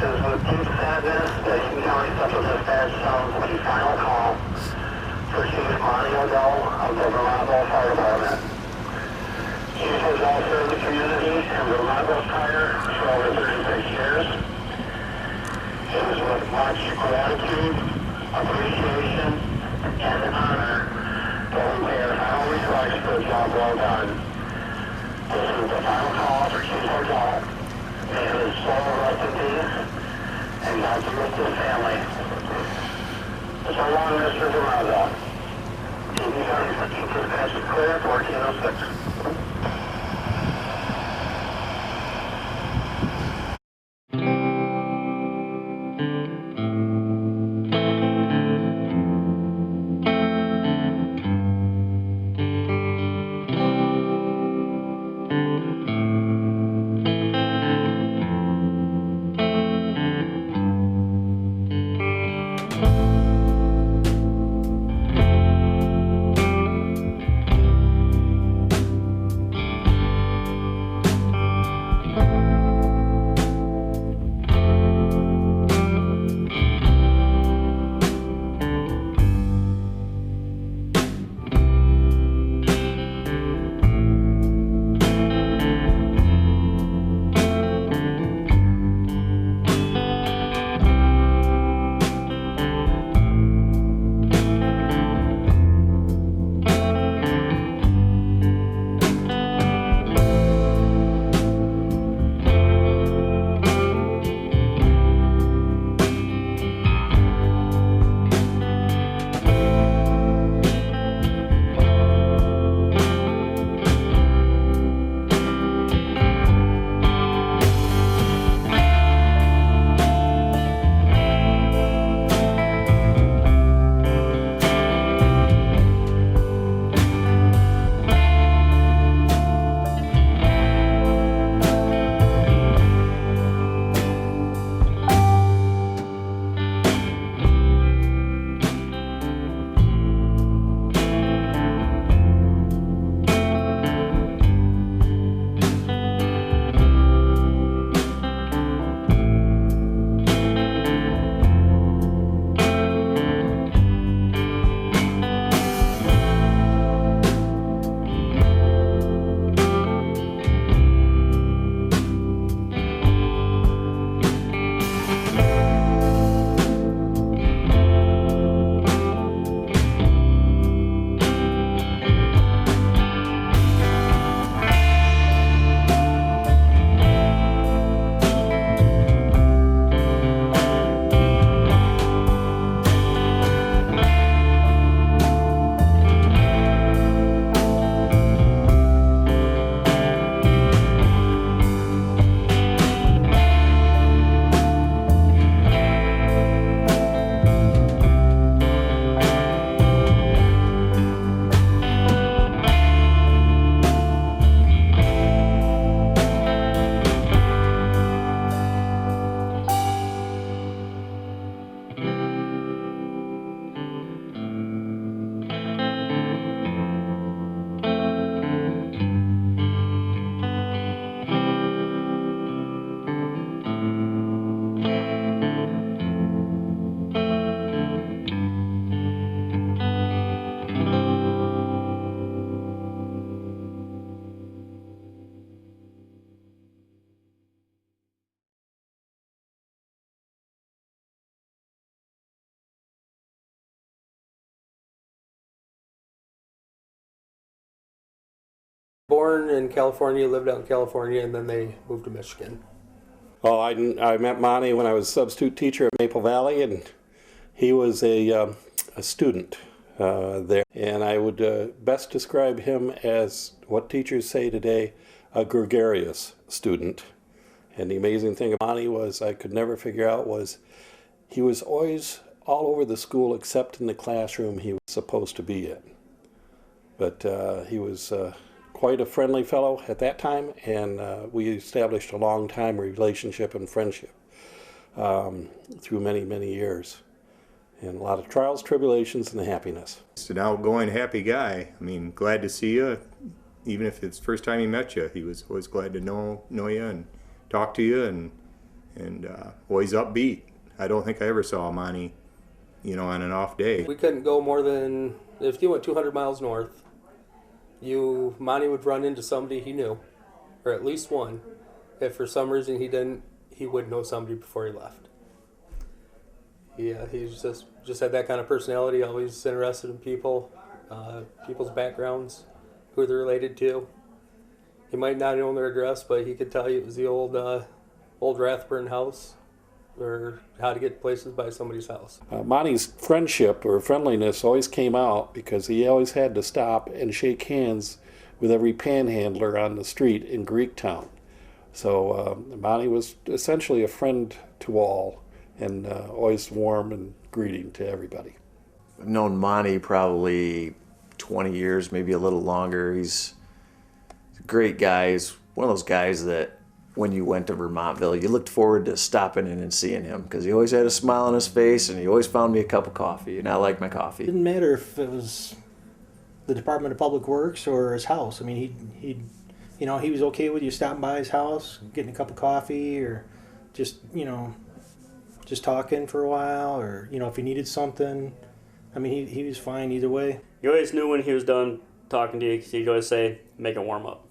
is with deep sadness that Eaton County Special Dispatch sounds the final call for Chief Monte Odell of the Vermontville Fire Department. Chief has all served the community in Vermontville Fire for over 36 years. It is with much gratitude, appreciation, and honor that we pay our final respects for the job well done. This is the final call for Chief Odell. May his soul rest in peace, and God be with his family. So long, Mr. Vermontville. Eaton County Special Dispatch is clear, 1406. Born in California, lived out in California, and then they moved to Michigan. Well, I met Monte when I was a substitute teacher at Maple Valley, and he was a student there. And I would best describe him as what teachers say today, a gregarious student. And the amazing thing about Monte was I could never figure out was he was always all over the school except in the classroom he was supposed to be in. But he was quite a friendly fellow at that time, and we established a long-time relationship and friendship through many, many years. And a lot of trials, tribulations, and happiness. He's an outgoing, happy guy. I mean, glad to see you. Even if it's the first time he met you, he was always glad to know you and talk to you, and and always upbeat. I don't think I ever saw Monte, on an off day. We couldn't go more than, if you went 200 miles north, Monte would run into somebody he knew, or at least one. If for some reason he didn't, he would know somebody before he left. Yeah, he's just had that kind of personality, always interested in people, people's backgrounds, who they're related to. He might not know their address, but he could tell you it was the old Rathburn house, or how to get places by somebody's house. Monte's friendship or friendliness always came out because he always had to stop and shake hands with every panhandler on the street in Greektown. So Monte was essentially a friend to all, and always warm and greeting to everybody. I've known Monte probably 20 years, maybe a little longer. He's a great guy. He's one of those guys that when you went to Vermontville, you looked forward to stopping in and seeing him because he always had a smile on his face, and he always found me a cup of coffee, and I like my coffee. It didn't matter if it was the Department of Public Works or his house. I mean, he was okay with you stopping by his house, getting a cup of coffee, or just talking for a while, or if he needed something. I mean, he was fine either way. You always knew when he was done talking to you because he'd always say, "Make it warm up."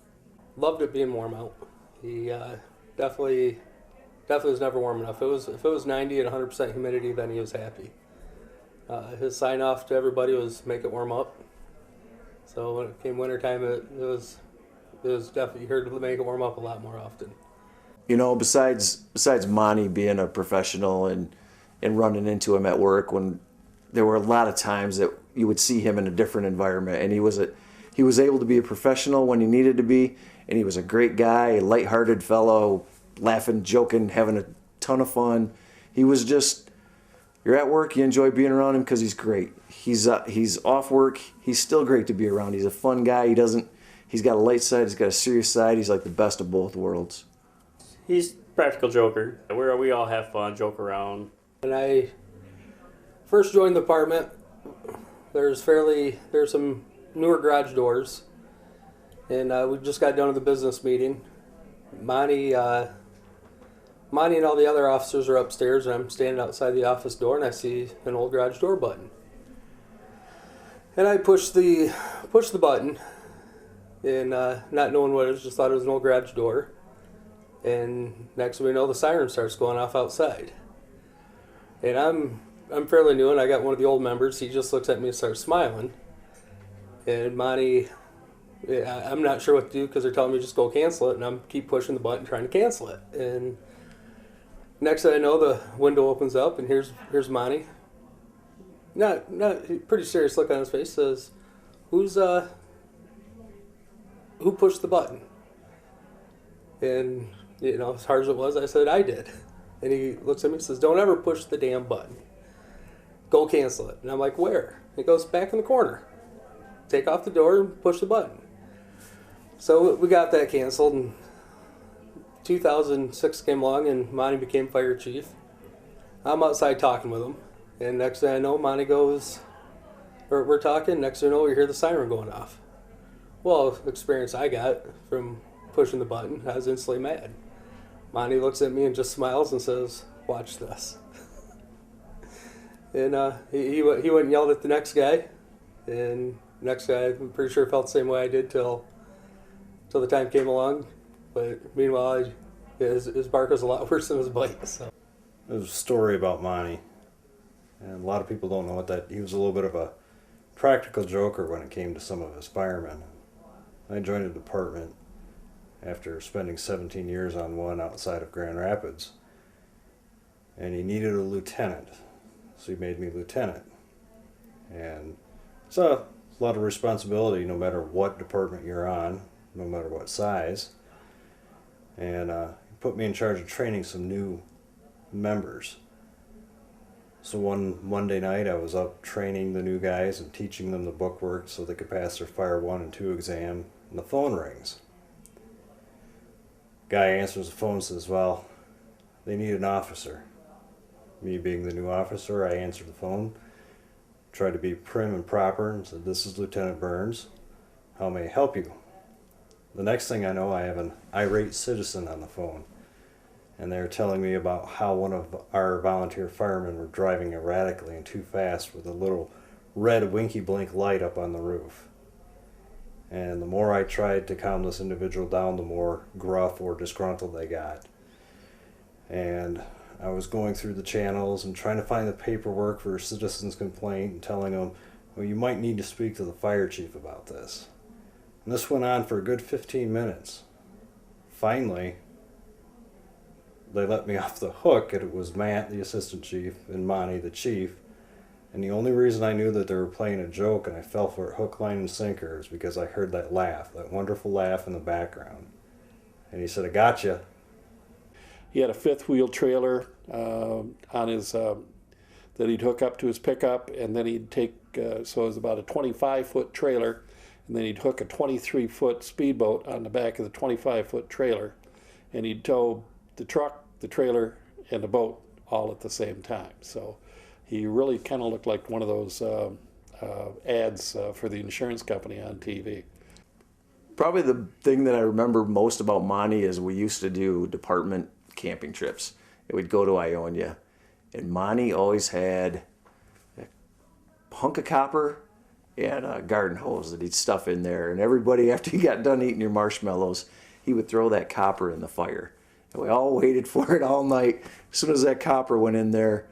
Loved it being warm out. He definitely was never warm enough. If it was 90 and 100% humidity, then he was happy. His sign off to everybody was make it warm up. So when it came wintertime, it was definitely, you heard to make it warm up a lot more often. Besides Monte being a professional and running into him at work, when there were a lot of times that you would see him in a different environment, and he was able to be a professional when he needed to be, and he was a great guy, a lighthearted fellow, laughing, joking, having a ton of fun. He was just, you're at work, you enjoy being around him because he's great. He's off work, he's still great to be around. He's a fun guy. He's got a light side, he's got a serious side. He's like the best of both worlds. He's a practical joker. We all have fun, joke around. When I first joined the department, there's some newer garage doors, and we just got done with the business meeting. Monte and all the other officers are upstairs, and I'm standing outside the office door, and I see an old garage door button. And I push the button, and not knowing what it was, just thought it was an old garage door. And next thing we know, the siren starts going off outside. And I'm fairly new, and I got one of the old members. He just looks at me and starts smiling. And Monte, I'm not sure what to do because they're telling me just go cancel it, and I'm keep pushing the button trying to cancel it. And next thing I know, the window opens up, and here's Monte. Not pretty serious look on his face. Says, who pushed the button? And as hard as it was, I said I did. And he looks at me and says, "Don't ever push the damn button. Go cancel it." And I'm like, "Where?" It goes back in the corner. Take off the door and push the button. So we got that canceled, and 2006 came along, and Monte became fire chief. I'm outside talking with him, and next thing I know, Monte goes, or we're talking, next thing you know, we hear the siren going off. Well, the experience I got from pushing the button, I was instantly mad. Monte looks at me and just smiles and says, "Watch this." And he went and yelled at the next guy, and the next guy, I'm pretty sure, felt the same way I did till the time came along. But meanwhile, his bark was a lot worse than his bite. So. There's a story about Monte, and a lot of people don't know that he was a little bit of a practical joker when it came to some of his firemen. I joined the department after spending 17 years on one outside of Grand Rapids, and he needed a lieutenant, so he made me lieutenant. And it's a lot of responsibility no matter what department you're on, no matter what size. And he put me in charge of training some new members. So one Monday night I was up training the new guys and teaching them the bookwork so they could pass their Fire 1 and 2 exam, and the phone rings. Guy answers the phone and says, "Well, they need an officer." Me being the new officer, I answered the phone, tried to be prim and proper, and said, "This is Lieutenant Burns. How may I help you?" The next thing I know, I have an irate citizen on the phone. and they were telling me about how one of our volunteer firemen were driving erratically and too fast with a little red winky blink light up on the roof. And the more I tried to calm this individual down, the more gruff or disgruntled they got. And I was going through the channels and trying to find the paperwork for a citizen's complaint and telling them, well, you might need to speak to the fire chief about this. And this went on for a good 15 minutes. Finally, they let me off the hook, and it was Matt, the assistant chief, and Monte, the chief. And the only reason I knew that they were playing a joke and I fell for it hook, line, and sinker is because I heard that laugh, that wonderful laugh in the background. And he said, I got you. He had a fifth wheel trailer on his that he'd hook up to his pickup, and then he'd take, so it was about a 25-foot trailer, and then he'd hook a 23-foot speedboat on the back of the 25-foot trailer, and he'd tow the truck, the trailer, and the boat all at the same time. So he really kind of looked like one of those ads for the insurance company on TV. Probably the thing that I remember most about Monte is we used to do department camping trips. And we'd go to Ionia, and Monte always had a hunk of copper and a garden hose that he'd stuff in there. And everybody, after he got done eating your marshmallows, he would throw that copper in the fire. And we all waited for it all night. As soon as that copper went in there,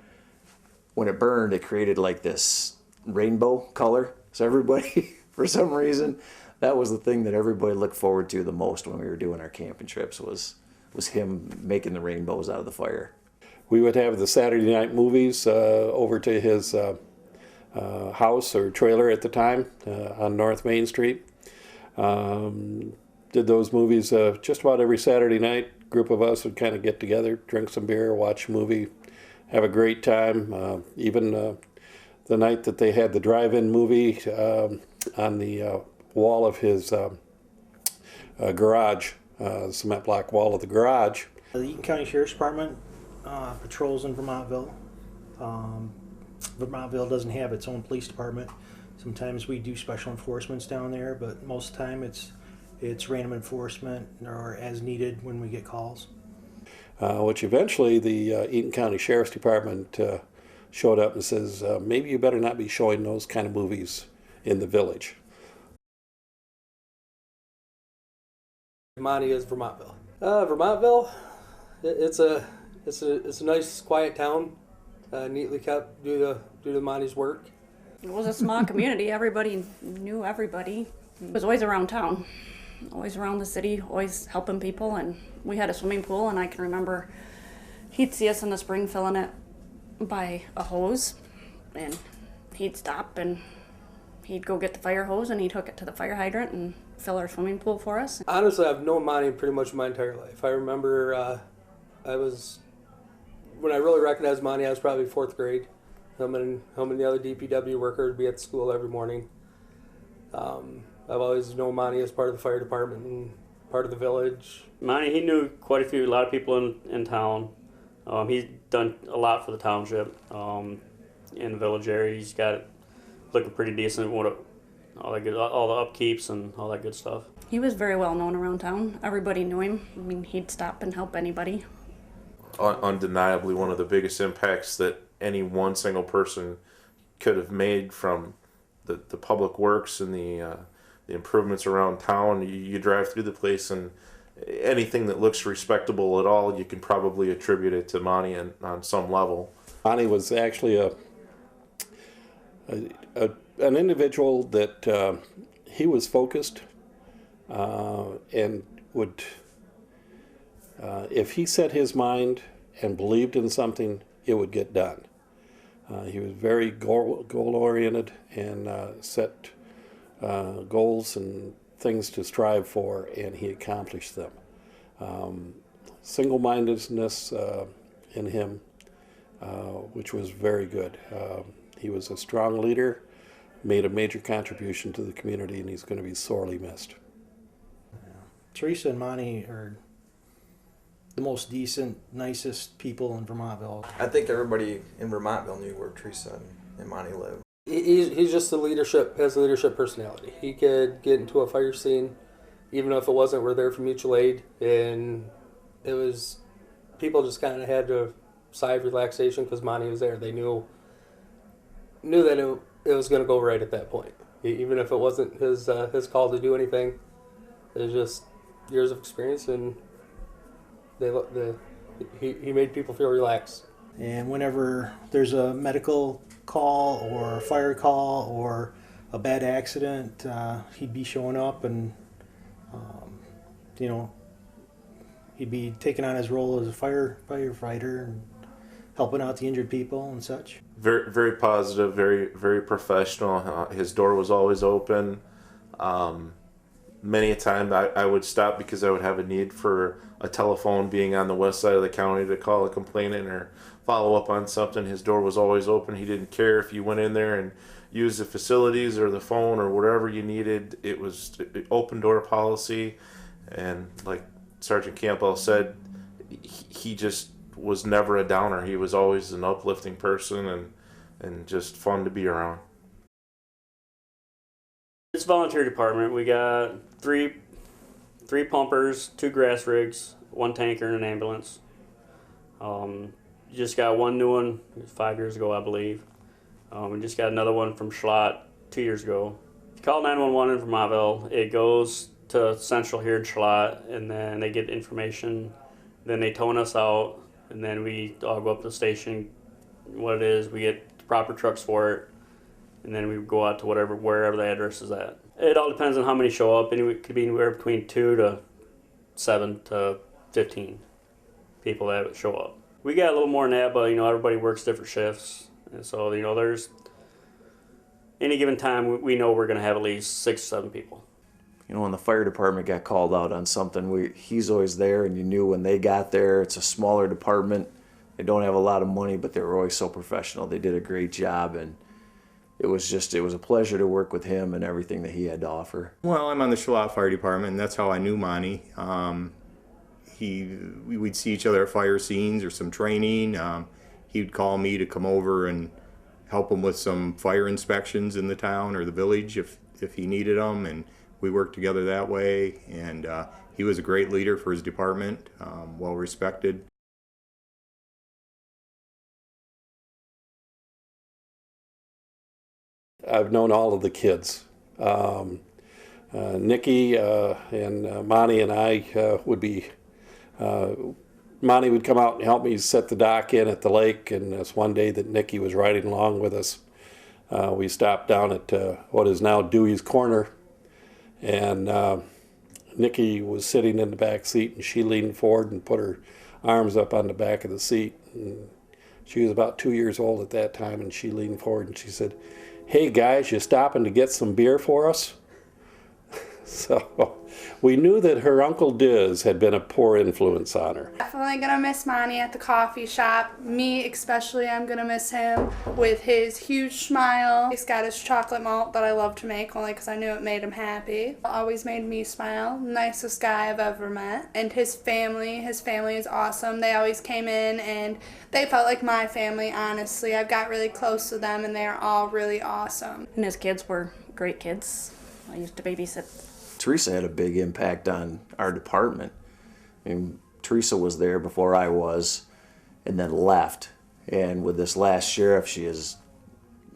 when it burned, it created like this rainbow color. So everybody, for some reason, that was the thing that everybody looked forward to the most when we were doing our camping trips was him making the rainbows out of the fire. We would have the Saturday night movies over to his house or trailer at the time on North Main Street. Did those movies just about every Saturday night. Group of us would kind of get together, drink some beer, watch a movie, have a great time. Even the night that they had the drive-in movie on the wall of his garage, cement block wall of the garage. The Eaton County Sheriff's Department patrols in Vermontville. Vermontville doesn't have its own police department. Sometimes we do special enforcements down there, but most of the time it's random enforcement or as needed when we get calls. Which eventually the Eaton County Sheriff's Department showed up and says, maybe you better not be showing those kind of movies in the village. Monte is Vermontville. Vermontville, it's a nice, quiet town, neatly kept due to Monte's work. It was a small community. Everybody knew everybody. It was always around town, always around the city, always helping people. And we had a swimming pool, and I can remember he'd see us in the spring filling it by a hose, and he'd stop and he'd go get the fire hose and he'd hook it to the fire hydrant and fill our swimming pool for us. Honestly, I've known Monte pretty much my entire life. I remember when I really recognized Monte, I was probably 4th grade. Him and the other DPW worker would be at school every morning. I've always known Monte as part of the fire department and part of the village. Monte, he knew quite a lot of people in town. He's done a lot for the township in the village area. He's got it looking pretty decent. All the upkeeps and all that good stuff. He was very well known around town. Everybody knew him. I mean, he'd stop and help anybody. Undeniably one of the biggest impacts that any one single person could have made from the public works and the improvements around town. You drive through the place and anything that looks respectable at all, you can probably attribute it to Monte on some level. Monte was actually an individual that he was focused and would, if he set his mind and believed in something, it would get done. He was very goal-oriented and set goals and things to strive for, and he accomplished them. Single-mindedness in him, which was very good. He was a strong leader, made a major contribution to the community, and he's going to be sorely missed. Teresa and Monte are the most decent, nicest people in Vermontville. I think everybody in Vermontville knew where Teresa and Monte lived. He's just has a leadership personality. He could get into a fire scene, even if it wasn't, we're there for mutual aid, and it was people just kind of had to sigh of relaxation because Monte was there. They knew that it was going to go right at that point, even if it wasn't his call to do anything. It was just years of experience, and he made people feel relaxed. And whenever there's a medical call or a fire call or a bad accident, he'd be showing up, and he'd be taking on his role as a firefighter and helping out the injured people and such. Very, very positive, very, very professional. His door was always open. Many a time I would stop because I would have a need for a telephone being on the west side of the county to call a complainant or follow up on something. His door was always open. He didn't care if you went in there and used the facilities or the phone or whatever you needed. It was open door policy. And like Sergeant Campbell said, he just was never a downer. He was always an uplifting person and just fun to be around. It's a volunteer department. We got three pumpers, 2 grass rigs, 1 tanker, and an ambulance. You just got one new one 5 years ago, I believe. We just got another one from Schlott 2 years ago. If you call 911 in Vermontville, it goes to Central here in Schlott, and then they get information. Then they tone us out, and then we all go up to the station, what it is. We get the proper trucks for it, and then we go out to wherever the address is at. It all depends on how many show up, and it could be anywhere between 2 to 7 to 15 people that show up. We got a little more than that, but everybody works different shifts, and so there's any given time we know we're going to have at least 6 or 7 people. When the fire department got called out on something, he's always there, and you knew when they got there. It's a smaller department. They don't have a lot of money, but they were always so professional. They did a great job, and it was a pleasure to work with him and everything that he had to offer. Well, I'm on the Schlott Fire Department, and that's how I knew Monte. We'd see each other at fire scenes or some training. He'd call me to come over and help him with some fire inspections in the town or the village if he needed them, and we worked together that way. And he was a great leader for his department, well respected. I've known all of the kids. Nikki and Monte and I would be, Monte would come out and help me set the dock in at the lake, and this one day that Nikki was riding along with us, we stopped down at what is now Dewey's Corner, and Nikki was sitting in the back seat, and she leaned forward and put her arms up on the back of the seat. And she was about 2 years old at that time, and she leaned forward and she said, "Hey guys, you stopping to get some beer for us?" So we knew that her Uncle Diz had been a poor influence on her. Definitely gonna miss Monte at the coffee shop. Me especially, I'm gonna miss him with his huge smile. He's got his chocolate malt that I love to make only because I knew it made him happy. Always made me smile. Nicest guy I've ever met. And his family is awesome. They always came in and they felt like my family, honestly. I've got really close to them and they're all really awesome. And his kids were great kids. I used to babysit. Teresa had a big impact on our department. I mean, Teresa was there before I was, and then left. And with this last sheriff, she has,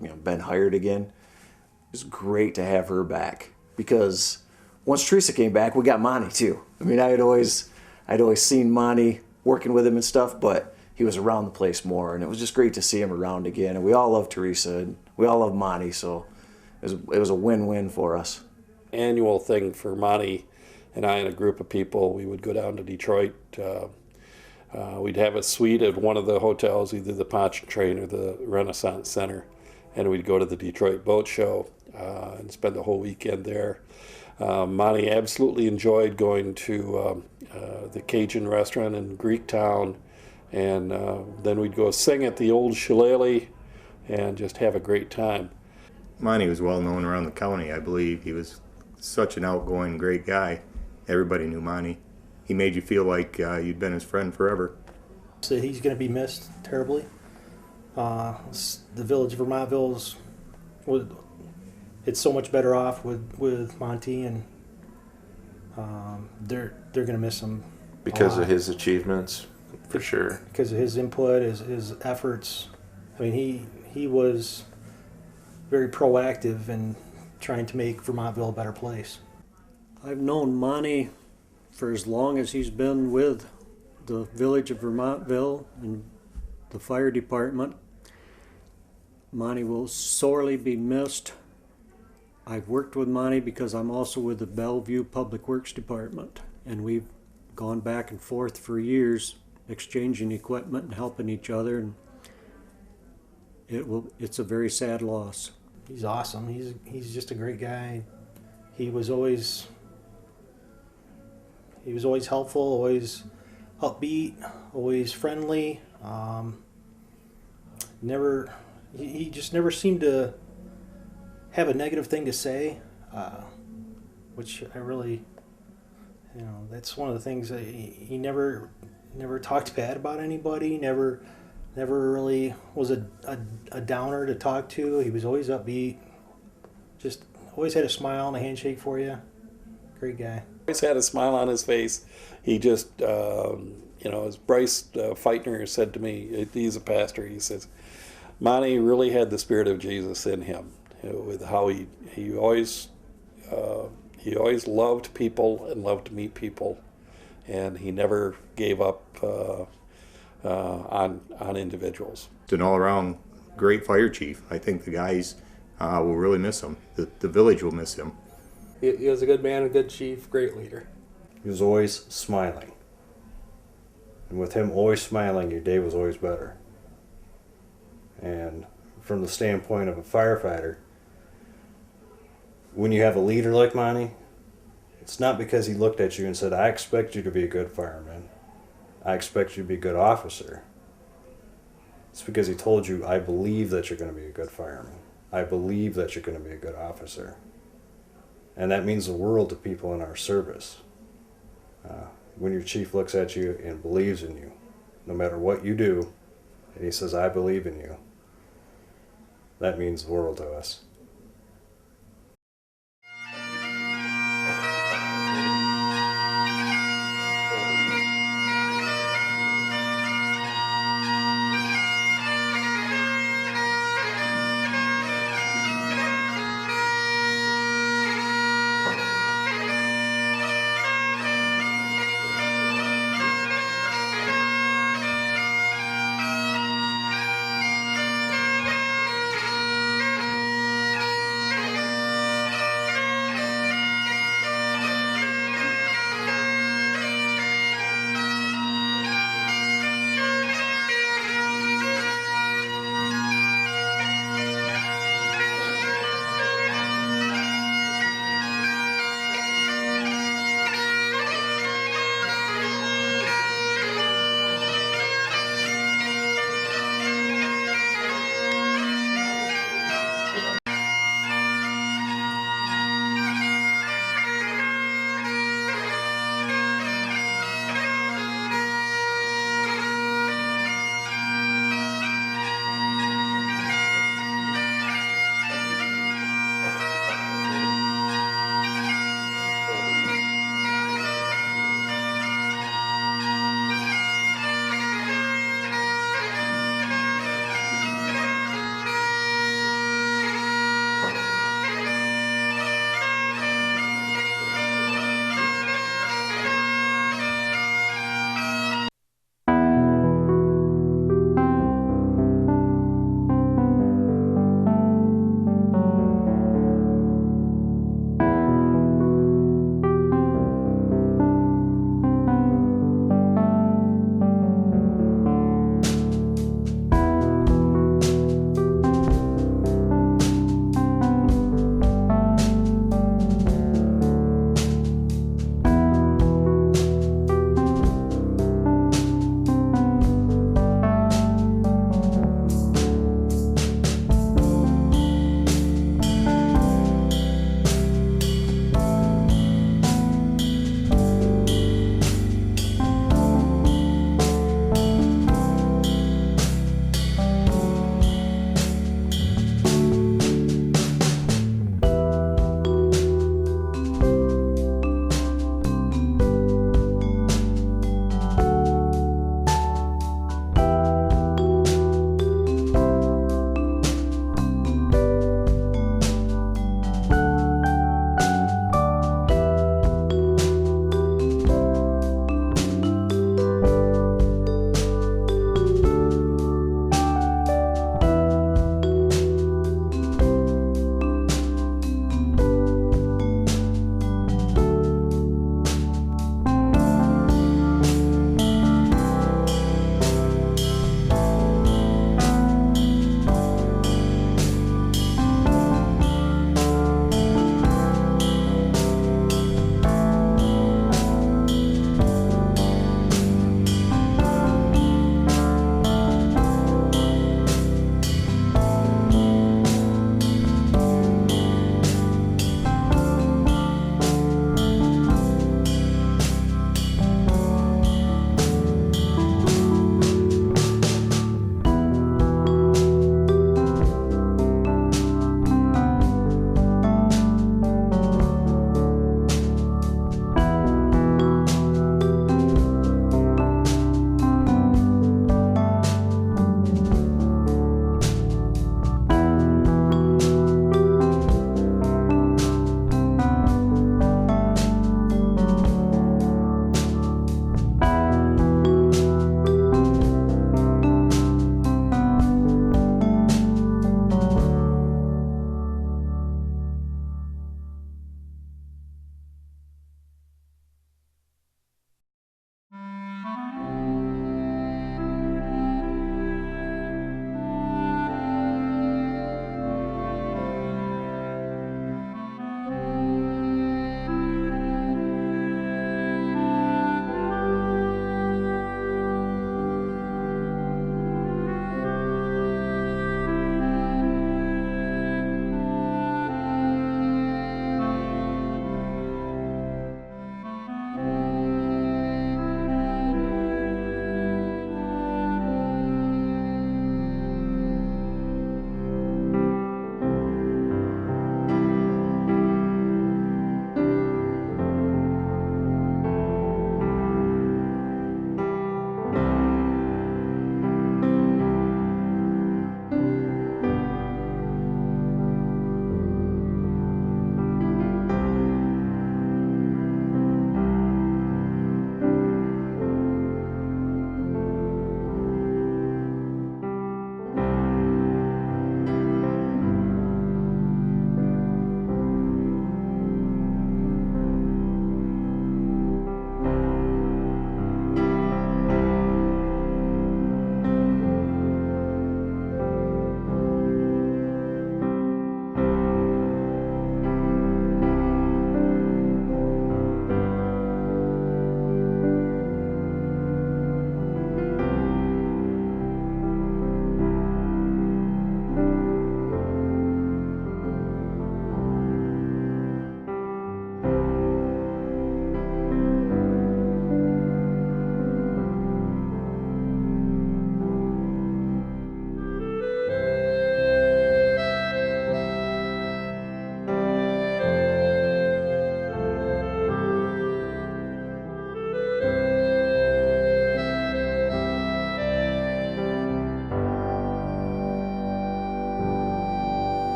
been hired again. It was great to have her back because once Teresa came back, we got Monte too. I mean, I'd always seen Monte working with him and stuff, but he was around the place more, and it was just great to see him around again. And we all love Teresa, and we all love Monte, so it was a win-win for us. Annual thing for Monte and I and a group of people. We would go down to Detroit. We'd have a suite at one of the hotels, either the Pontchartrain or the Renaissance Center, and we'd go to the Detroit Boat Show and spend the whole weekend there. Monte absolutely enjoyed going to the Cajun restaurant in Greektown, and then we'd go sing at the old Shillelagh and just have a great time. Monte was well known around the county, I believe. He was such an outgoing, great guy. Everybody knew Monte. He made you feel like you'd been his friend forever. So he's going to be missed terribly. The village of Vermontville's, it's so much better off with Monte, and they're going to miss him because of his achievements. For sure. Because of his input, his efforts. I mean, he was very proactive in trying to make Vermontville a better place. I've known Monte for as long as he's been with the village of Vermontville and the fire department. Monte will sorely be missed. I've worked with Monte because I'm also with the Bellevue Public Works Department, and we've gone back and forth for years exchanging equipment and helping each other, and it's a very sad loss. He's awesome. He's just a great guy. He was always helpful, always upbeat, always friendly. He just never seemed to have a negative thing to say, which I really, that's one of the things that he never talked bad about anybody. Never really was a downer to talk to. He was always upbeat. Just always had a smile and a handshake for you. Great guy. Always had a smile on his face. He just, as Bryce Feitner said to me, he's a pastor, he says, Monte really had the spirit of Jesus in him, with how he always loved people and loved to meet people, and he never gave up on individuals. It's an all-around great fire chief. I think the guys will really miss him. The village will miss him. He was a good man, a good chief, great leader. He was always smiling. And with him always smiling, your day was always better. And from the standpoint of a firefighter, when you have a leader like Monte, it's not because he looked at you and said, I expect you to be a good fireman. I expect you to be a good officer. It's because he told you, I believe that you're going to be a good fireman. I believe that you're going to be a good officer. And that means the world to people in our service. When your chief looks at you and believes in you, no matter what you do, and he says, I believe in you, that means the world to us.